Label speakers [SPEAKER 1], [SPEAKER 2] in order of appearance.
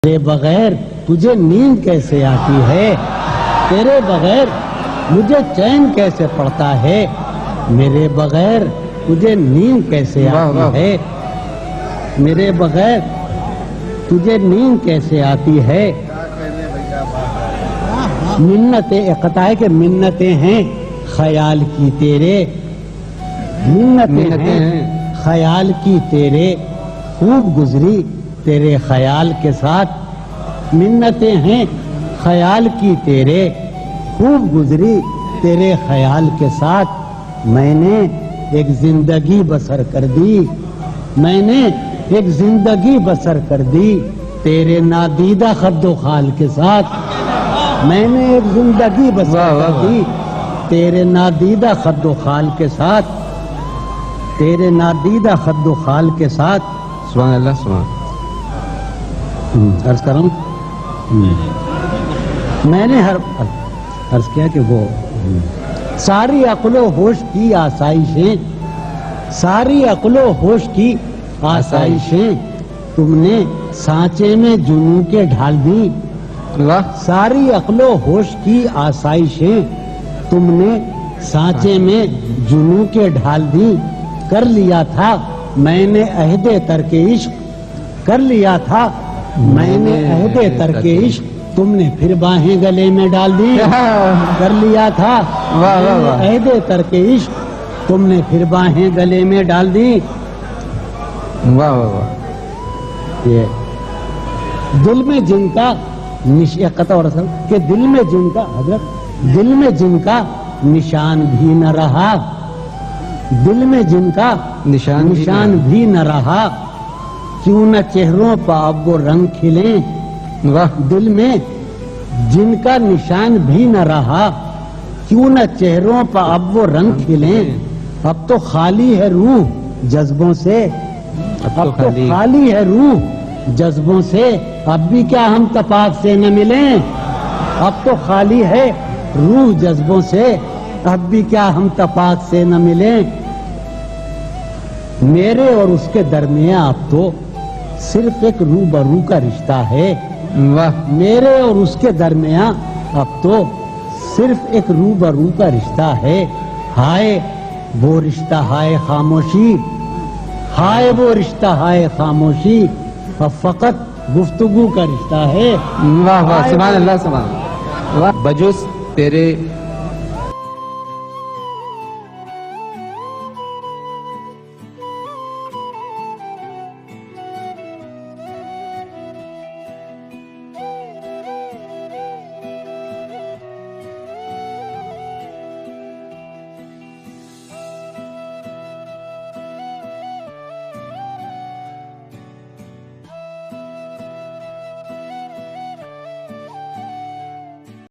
[SPEAKER 1] تیرے بغیر تجھے نیند کیسے آتی ہے، تیرے بغیر مجھے چین کیسے پڑتا ہے، میرے بغیر تجھے نیند کیسے آتی ہے، میرے بغیر تجھے نیند کیسے آتی ہے۔ منتیں اقطاع کے منتیں ہیں خیال کی تیرے، منتیں ہیں خیال کی تیرے، خوب گزری تیرے خیال کے ساتھ، منتیں ہیں خیال کی تیرے، خوب گزری تیرے خیال کے ساتھ۔ میں نے ایک زندگی بسر کر دی، میں نے ایک زندگی بسر کر دی تیرے نادیدہ خد و خال کے ساتھ، میں نے ایک زندگی بسر کر دی تیرے نادیدہ خد و خال کے ساتھ، تیرے نادیدہ خد و خال کے ساتھ۔
[SPEAKER 2] سبحان اللہ سبحان
[SPEAKER 1] عرض کروں، میں نے عرض کیا کہ وہ ساری عقل و ہوش کی آسائشیں، ساری عقل و ہوش کی آسائشیں تم نے سانچے میں جنوں کے ڈھال دی، ساری عقل و ہوش کی آسائشیں تم نے سانچے میں جنوں کے ڈھال دی۔ کر لیا تھا میں نے عہد ترک عشق، کر لیا تھا میں نے عہد ترک عشق، تم نے پھر باہیں گلے میں ڈال دی۔ کر لیا تھا عہد ترک عشق، تم نے پھر باہیں گلے میں ڈال دی۔
[SPEAKER 2] واہ واہ واہ،
[SPEAKER 1] یہ دل میں جن کا قطع اور اصل کہ دل میں جن کا حضرت دل میں جن کا نشان بھی نہ رہا، دل میں جن کا نشان بھی نہ رہا، کیوں نہ چہروں پر اب وہ رنگ کھلیں، دل میں جن کا نشان بھی نہ رہا، کیوں نہ چہروں پر اب وہ رنگ کھلیں۔ اب تو خالی ہے روح جذبوں سے، اب تو خالی ہے روح جذبوں سے، اب بھی کیا ہم تپاک سے نہ ملیں، اب تو خالی ہے روح جذبوں سے، اب بھی کیا ہم تپاک سے نہ ملیں۔ میرے اور اس کے درمیان اب تو صرف ایک روبرو کا رشتہ ہے، میرے اور اس کے درمیان اب تو صرف ایک روبرو کا رشتہ ہے۔ ہائے وہ رشتہ ہائے خاموشی، ہائے وہ رشتہ ہائے خاموشی، اب فقط گفتگو کا رشتہ ہے۔
[SPEAKER 2] واہ واہ سبحان اللہ سبحان اللہ۔ بجز تیرے